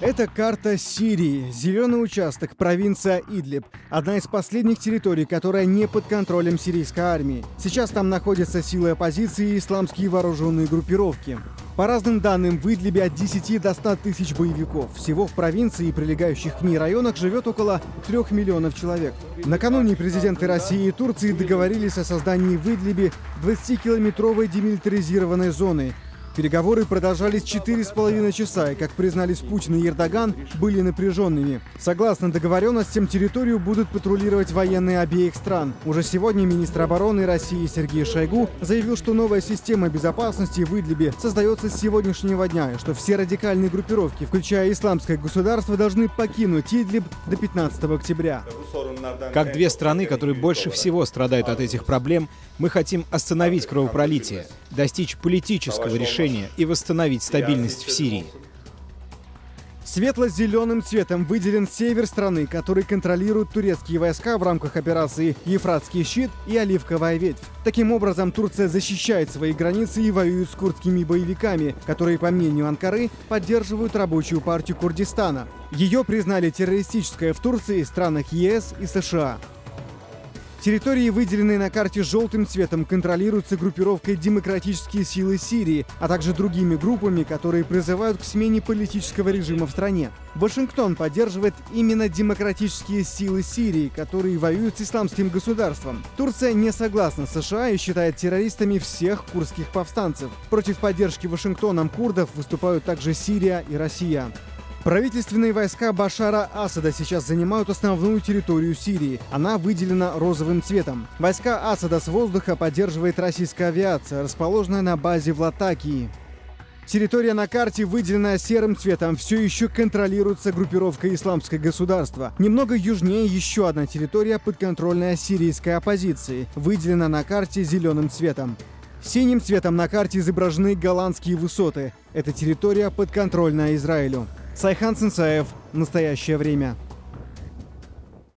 Это карта Сирии. Зеленый участок, провинция Идлиб. Одна из последних территорий, которая не под контролем сирийской армии. Сейчас там находятся силы оппозиции и исламские вооруженные группировки. По разным данным, в Идлибе от 10 до 100 тысяч боевиков. Всего в провинции и прилегающих к ней районах живет около 3 миллионов человек. Накануне президенты России и Турции договорились о создании в Идлибе 20-километровой демилитаризированной зоны. Переговоры продолжались 4,5 часа, и, как признались Путин и Эрдоган, были напряженными. Согласно договоренностям, территорию будут патрулировать военные обеих стран. Уже сегодня министр обороны России Сергей Шойгу заявил, что новая система безопасности в Идлибе создается с сегодняшнего дня, и что все радикальные группировки, включая исламское государство, должны покинуть Идлиб до 15 октября. Как две страны, которые больше всего страдают от этих проблем, мы хотим остановить кровопролитие, достичь политического решения и восстановить стабильность в Сирии. Светло-зеленым цветом выделен север страны, который контролируют турецкие войска в рамках операции «Ефратский щит» и «Оливковая ветвь». Таким образом, Турция защищает свои границы и воюет с курдскими боевиками, которые, по мнению Анкары, поддерживают рабочую партию Курдистана. Ее признали террористической в Турции, странах ЕС и США. Территории, выделенные на карте желтым цветом, контролируются группировкой «Демократические силы Сирии», а также другими группами, которые призывают к смене политического режима в стране. Вашингтон поддерживает именно демократические силы Сирии, которые воюют с исламским государством. Турция не согласна с США и считает террористами всех курдских повстанцев. Против поддержки Вашингтоном курдов выступают также Сирия и Россия. Правительственные войска Башара Асада сейчас занимают основную территорию Сирии. Она выделена розовым цветом. Войска Асада с воздуха поддерживает российская авиация, расположенная на базе в Латакии. Территория на карте, выделенная серым цветом, все еще контролируется группировкой «Исламское государство». Немного южнее еще одна территория, подконтрольная сирийской оппозиции, выделена на карте зеленым цветом. Синим цветом на карте изображены Голландские высоты. Эта территория подконтрольна Израилю. Сайхан Цинцаев. Настоящее время.